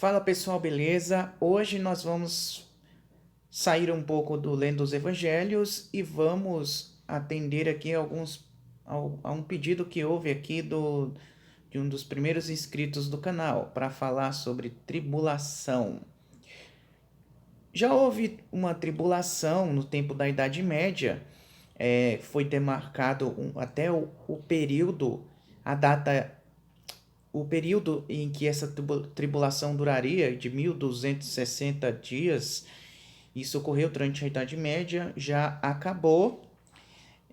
Fala pessoal, beleza? Hoje nós vamos sair um pouco do Lendo dos Evangelhos e vamos atender aqui a um pedido que houve aqui de um dos primeiros inscritos do canal para falar sobre tribulação. Já houve uma tribulação no tempo da Idade Média, foi demarcado até o período, a data o período em que essa tribulação duraria, de 1260 dias, isso ocorreu durante a Idade Média, já acabou,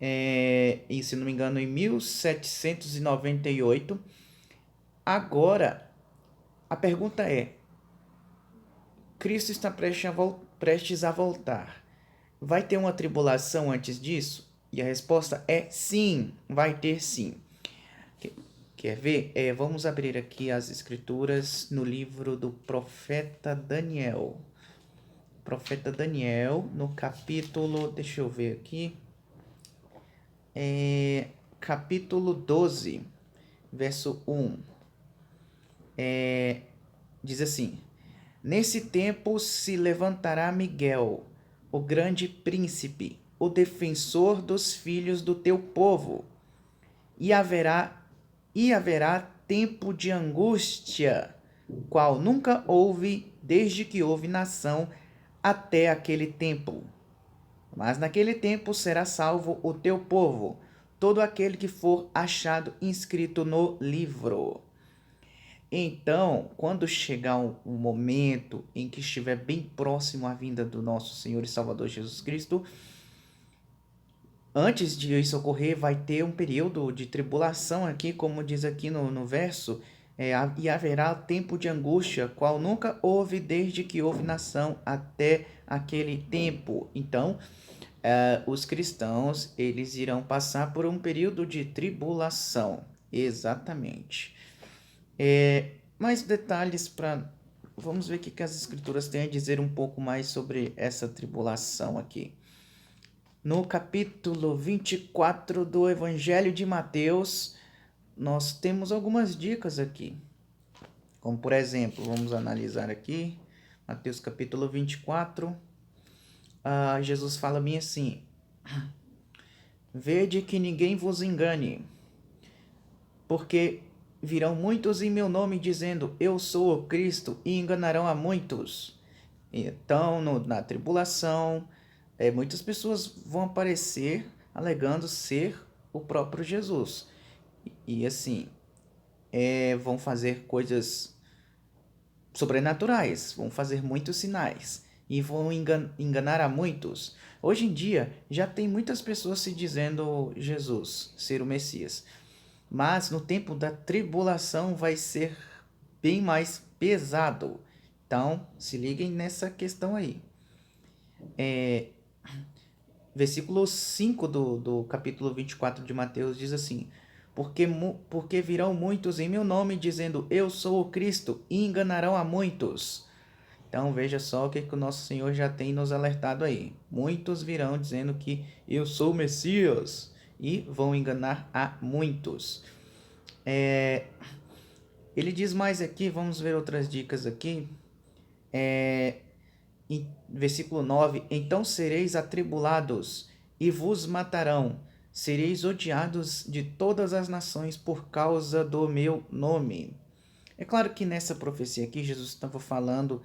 e se não me engano, em 1798. Agora, a pergunta é: Cristo está prestes a voltar. Vai ter uma tribulação antes disso? E a resposta é sim, vai ter sim. Quer ver? Vamos abrir aqui as escrituras no livro do profeta Daniel. Profeta Daniel, no capítulo, deixa eu ver aqui, capítulo 12, verso 1. Diz assim: Nesse tempo se levantará Miguel, o grande príncipe, o defensor dos filhos do teu povo, e haverá tempo de angústia, qual nunca houve desde que houve nação até aquele tempo. Mas naquele tempo será salvo o teu povo, todo aquele que for achado inscrito no livro. Então, quando chegar um momento em que estiver bem próximo à vinda do nosso Senhor e Salvador Jesus Cristo, antes de isso ocorrer, vai ter um período de tribulação aqui, como diz aqui no verso, e haverá tempo de angústia, qual nunca houve desde que houve nação até aquele tempo. Então, os cristãos, eles irão passar por um período de tribulação, exatamente. Mais detalhes para... Vamos ver o que as escrituras têm a dizer um pouco mais sobre essa tribulação aqui. No capítulo 24 do Evangelho de Mateus, nós temos algumas dicas aqui. Como, por exemplo, vamos analisar aqui, Mateus capítulo 24, Jesus fala bem assim: Vede que ninguém vos engane, porque virão muitos em meu nome dizendo, eu sou o Cristo, e enganarão a muitos. Então, na tribulação, muitas pessoas vão aparecer alegando ser o próprio Jesus. E assim, vão fazer coisas sobrenaturais, vão fazer muitos sinais e vão enganar a muitos. Hoje em dia, já tem muitas pessoas se dizendo Jesus, ser o Messias. Mas no tempo da tribulação vai ser bem mais pesado. Então, se liguem nessa questão aí. Versículo 5 do capítulo 24 de Mateus diz assim: porque virão muitos em meu nome dizendo, eu sou o Cristo, e enganarão a muitos. Então veja só o que o nosso Senhor já tem nos alertado aí. Muitos virão dizendo que eu sou o Messias, e vão enganar a muitos. Ele diz mais aqui, vamos ver outras dicas aqui. Em versículo 9: Então sereis atribulados e vos matarão, sereis odiados de todas as nações por causa do meu nome. É claro que nessa profecia aqui Jesus estava falando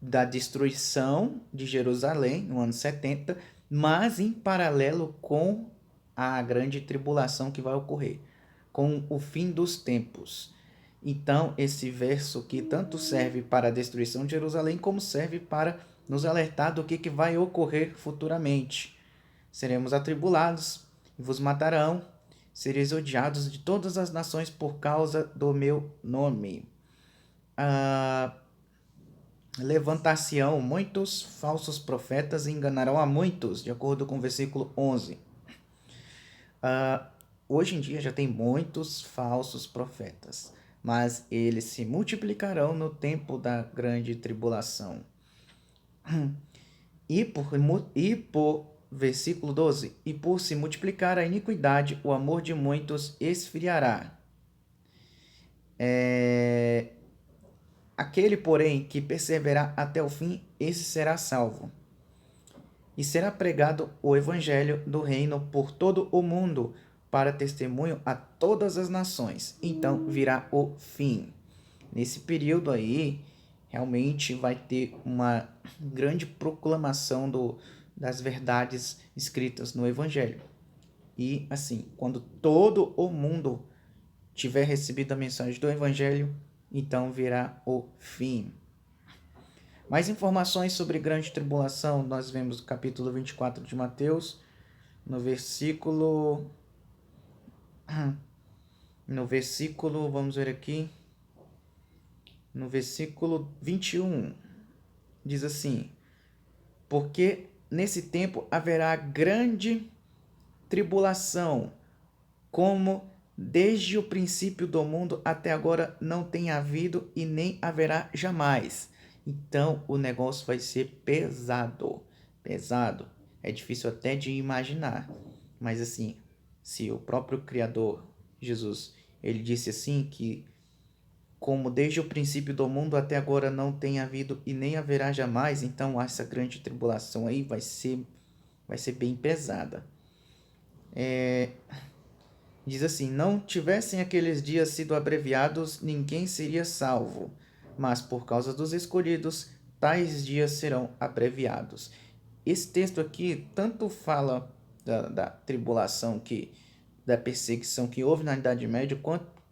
da destruição de Jerusalém no ano 70, mas em paralelo com a grande tribulação que vai ocorrer, com o fim dos tempos. Então, esse verso que tanto serve para a destruição de Jerusalém, como serve para nos alertar do que vai ocorrer futuramente. Seremos atribulados e vos matarão, sereis odiados de todas as nações por causa do meu nome. Levantar-se-ão muitos falsos profetas e enganarão a muitos, de acordo com o versículo 11. Hoje em dia já tem muitos falsos profetas, mas eles se multiplicarão no tempo da grande tribulação. E por versículo 12, e por se multiplicar a iniquidade, o amor de muitos esfriará. Aquele, porém, que perseverar até o fim, esse será salvo. E será pregado o evangelho do reino por todo o mundo, para testemunho a todas as nações. Então virá o fim. Nesse período aí, realmente vai ter uma grande proclamação das verdades escritas no evangelho. E assim, quando todo o mundo tiver recebido a mensagem do evangelho, então virá o fim. Mais informações sobre grande tribulação, nós vemos no capítulo 24 de Mateus, no versículo, vamos ver aqui, no versículo 21, diz assim: porque nesse tempo haverá grande tribulação, como desde o princípio do mundo até agora não tem havido e nem haverá jamais. Então o negócio vai ser pesado, pesado. É difícil até de imaginar, mas assim, se o próprio Criador, Jesus, ele disse assim que como desde o princípio do mundo até agora não tem havido e nem haverá jamais, então essa grande tribulação aí vai ser bem pesada. Diz assim: não tivessem aqueles dias sido abreviados, ninguém seria salvo, mas por causa dos escolhidos, tais dias serão abreviados. Esse texto aqui tanto fala da tribulação, da perseguição que houve na Idade Média, quanto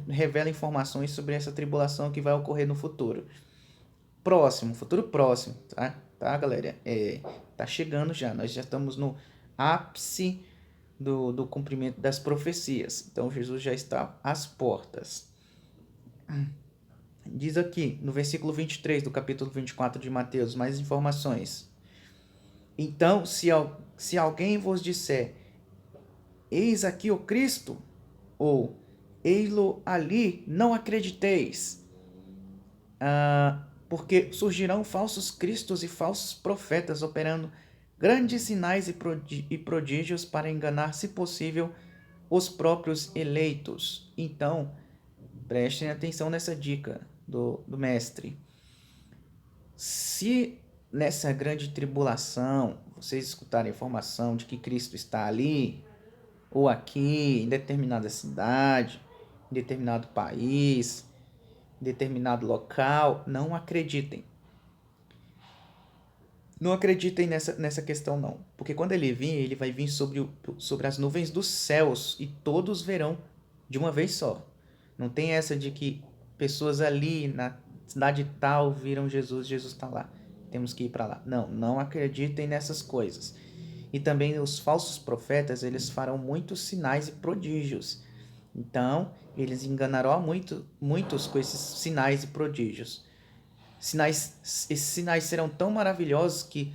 revela informações sobre essa tribulação que vai ocorrer no futuro. Futuro próximo, tá, galera? Tá chegando já, nós já estamos no ápice do cumprimento das profecias. Então, Jesus já está às portas. Diz aqui, no versículo 23 do capítulo 24 de Mateus, mais informações. Então, se alguém vos disser, eis aqui o Cristo, ou ei-lo ali, não acrediteis. Porque surgirão falsos cristos e falsos profetas operando grandes sinais e prodígios para enganar, se possível, os próprios eleitos. Então, prestem atenção nessa dica do mestre. Se nessa grande tribulação vocês escutarem a informação de que Cristo está ali, ou aqui, em determinada cidade, em determinado país, em determinado local, não acreditem. Não acreditem nessa questão, não. Porque quando ele vir, ele vai vir sobre as nuvens dos céus e todos verão de uma vez só. Não tem essa de que pessoas ali na cidade tal viram Jesus, Jesus está lá. Temos que ir para lá. Não, não acreditem nessas coisas. E também os falsos profetas, eles farão muitos sinais e prodígios. Então, eles enganarão a muitos com esses sinais e prodígios. Esses sinais serão tão maravilhosos que,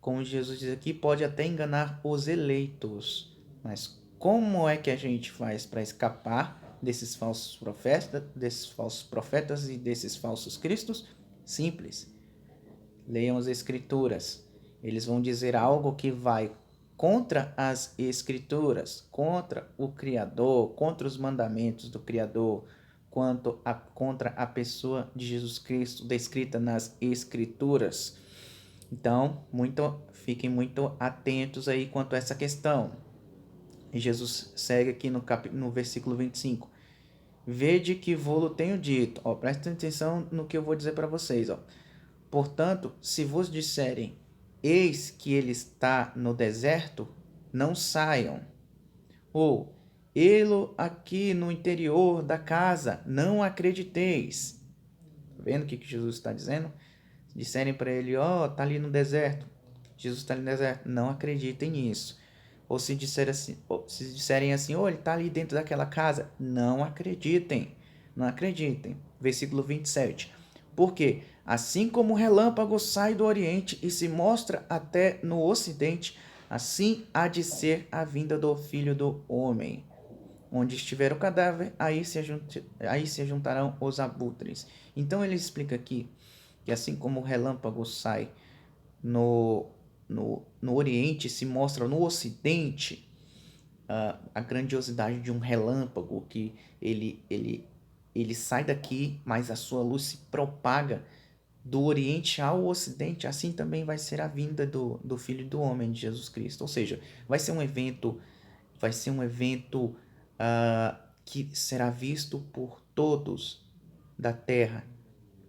como Jesus diz aqui, pode até enganar os eleitos. Mas como é que a gente faz para escapar desses falsos profetas e desses falsos cristos? Simples. Leiam as escrituras. Eles vão dizer algo que vai contra as escrituras, contra o Criador, contra os mandamentos do Criador, contra a pessoa de Jesus Cristo descrita nas escrituras. Então, fiquem muito atentos aí quanto a essa questão. E Jesus segue aqui no versículo 25. Vede que vô-lo tenho dito. Prestem atenção no que eu vou dizer para vocês. Portanto, se vos disserem, eis que ele está no deserto, não saiam. Ou, ele aqui no interior da casa, não acrediteis. Tá vendo o que Jesus está dizendo? Se disserem para ele, tá ali no deserto, Jesus está ali no deserto, não acreditem nisso. Ou se disserem assim, ele está ali dentro daquela casa, não acreditem. Não acreditem. Versículo 27. Porque assim como o relâmpago sai do oriente e se mostra até no ocidente, assim há de ser a vinda do Filho do Homem. Onde estiver o cadáver, aí se juntarão os abutres. Então ele explica aqui que assim como o relâmpago sai no Oriente, se mostra no Ocidente a grandiosidade de um relâmpago, que ele ele sai daqui, mas a sua luz se propaga do Oriente ao Ocidente. Assim também vai ser a vinda do Filho do Homem, de Jesus Cristo. Ou seja, vai ser um evento que será visto por todos da terra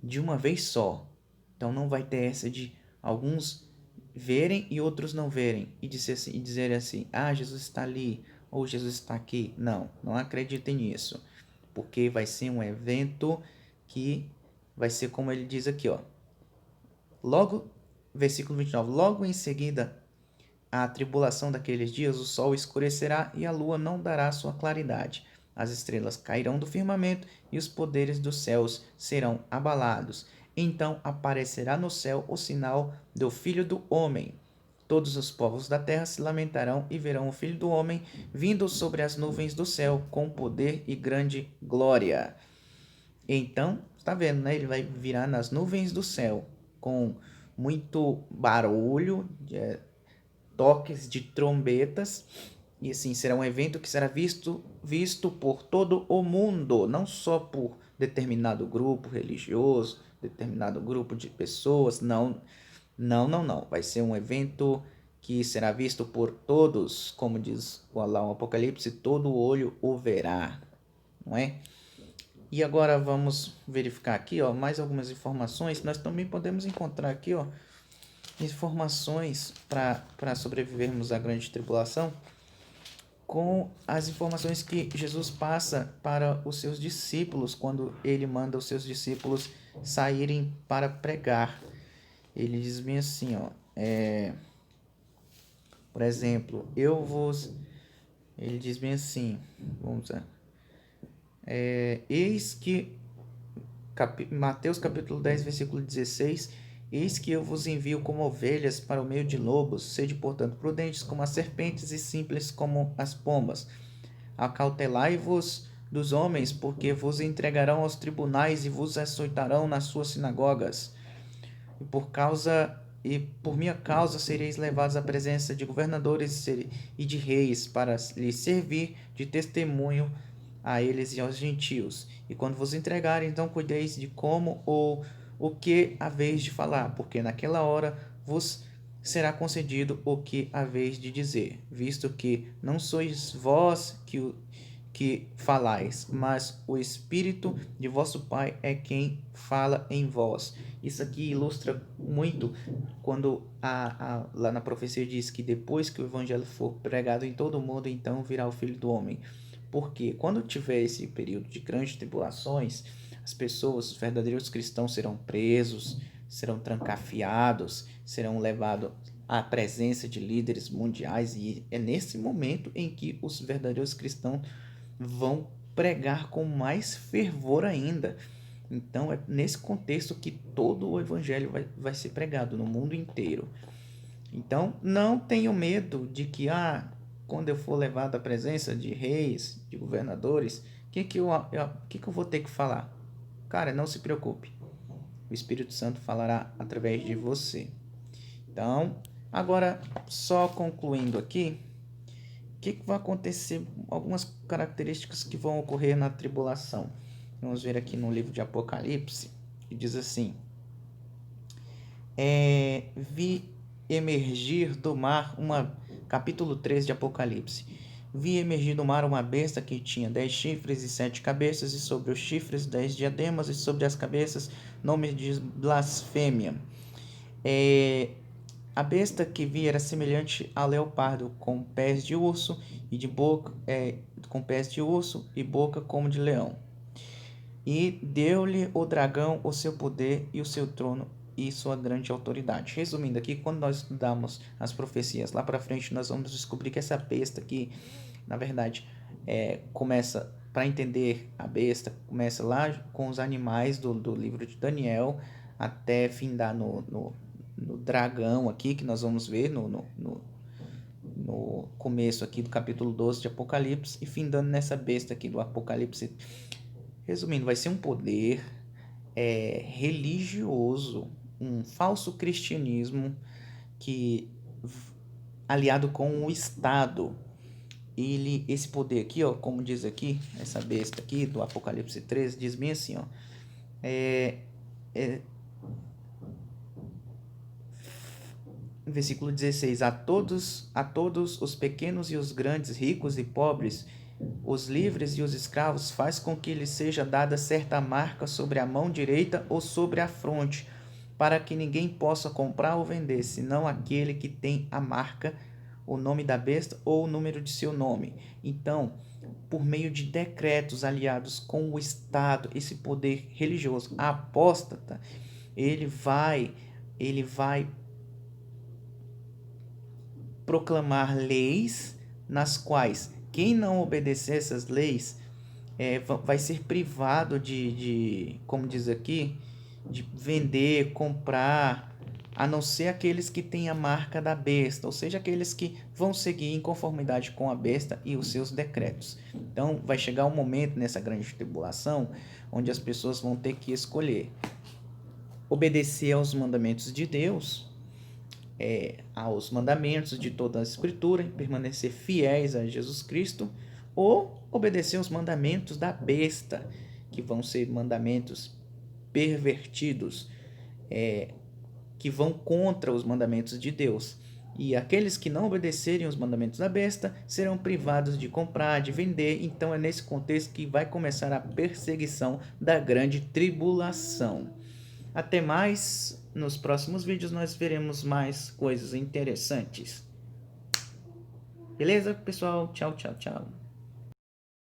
de uma vez só. Então não vai ter essa de alguns verem e outros não verem e dizerem assim: ah, Jesus está ali ou Jesus está aqui. Não, não acreditem nisso, porque vai ser um evento que vai ser como ele diz aqui, ó. Logo, versículo 29, logo em seguida a tribulação daqueles dias, o sol escurecerá e a lua não dará sua claridade. As estrelas cairão do firmamento e os poderes dos céus serão abalados. Então aparecerá no céu o sinal do Filho do Homem. Todos os povos da terra se lamentarão e verão o Filho do Homem vindo sobre as nuvens do céu com poder e grande glória. Então, está vendo, né? Ele vai virar nas nuvens do céu com muito barulho, toques de trombetas, e assim será um evento que será visto por todo o mundo, não só por determinado grupo religioso, determinado grupo de pessoas, não, não, não, não. Vai ser um evento que será visto por todos, como diz lá o Apocalipse, todo olho o verá, não é? E agora vamos verificar aqui, ó, mais algumas informações. Nós também podemos encontrar aqui, ó, informações para sobrevivermos à grande tribulação com as informações que Jesus passa para os seus discípulos quando ele manda os seus discípulos saírem para pregar. Ele diz bem assim, ó, por exemplo, ele diz bem assim, vamos lá, eis que Mateus capítulo 10, versículo 16, eis que eu vos envio como ovelhas para o meio de lobos, sede portanto prudentes como as serpentes e simples como as pombas. Acautelai-vos dos homens, porque vos entregarão aos tribunais e vos açoitarão nas suas sinagogas. E por minha causa sereis levados à presença de governadores e de reis, para lhes servir de testemunho a eles e aos gentios. E quando vos entregarem, então cuideis de como ou o que haveis de falar, porque naquela hora vos será concedido o que haveis de dizer, visto que não sois vós que falais, mas o Espírito de vosso Pai é quem fala em vós. Isso aqui ilustra muito quando lá na profecia diz que depois que o evangelho for pregado em todo o mundo, então virá o Filho do Homem. Porque quando tiver esse período de grandes tribulações, as pessoas, os verdadeiros cristãos serão presos, serão trancafiados, serão levados à presença de líderes mundiais, e é nesse momento em que os verdadeiros cristãos vão pregar com mais fervor ainda. Então é nesse contexto que todo o evangelho vai ser pregado no mundo inteiro. Então não tenho medo de que quando eu for levado à presença de reis, de governadores, que eu vou ter que falar? Cara, não se preocupe. O Espírito Santo falará através de você. Então, agora só concluindo aqui, o que vai acontecer? Algumas características que vão ocorrer na tribulação. Vamos ver aqui no livro de Apocalipse, que diz assim: vi emergir do mar capítulo 3 de Apocalipse. Vi emergir do mar uma besta que tinha 10 chifres e 7 cabeças, e sobre os chifres 10 diademas, e sobre as cabeças nome de blasfêmia. A besta que vi era semelhante a leopardo, com pés de urso e boca como de leão. E deu-lhe o dragão o seu poder e o seu trono e sua grande autoridade. Resumindo aqui, quando nós estudamos as profecias lá para frente, nós vamos descobrir que essa besta aqui, na verdade, começa, para entender a besta, começa lá com os animais do livro de Daniel, até findar no dragão aqui, que nós vamos ver no começo aqui do capítulo 12 de Apocalipse, e findando nessa besta aqui do Apocalipse. Resumindo, vai ser um poder religioso, um falso cristianismo que aliado com o Estado, esse poder aqui, ó, como diz aqui, essa besta aqui do Apocalipse 13, diz bem assim, ó, versículo 16, a todos os pequenos e os grandes, ricos e pobres, os livres e os escravos, faz com que lhes seja dada certa marca sobre a mão direita ou sobre a fronte, para que ninguém possa comprar ou vender, senão aquele que tem a marca, o nome da besta ou o número de seu nome. Então, por meio de decretos aliados com o Estado, esse poder religioso apóstata, ele vai proclamar leis nas quais quem não obedecer essas leis vai ser privado como diz aqui, de vender, comprar, a não ser aqueles que têm a marca da besta, ou seja, aqueles que vão seguir em conformidade com a besta e os seus decretos. Então, vai chegar um momento nessa grande tribulação onde as pessoas vão ter que escolher obedecer aos mandamentos de Deus, aos mandamentos de toda a Escritura, permanecer fiéis a Jesus Cristo, ou obedecer aos mandamentos da besta, que vão ser mandamentos pervertidos, que vão contra os mandamentos de Deus. E aqueles que não obedecerem os mandamentos da besta serão privados de comprar, de vender. Então é nesse contexto que vai começar a perseguição da grande tribulação. Até mais, nos próximos vídeos nós veremos mais coisas interessantes. Beleza, pessoal? Tchau, tchau, tchau.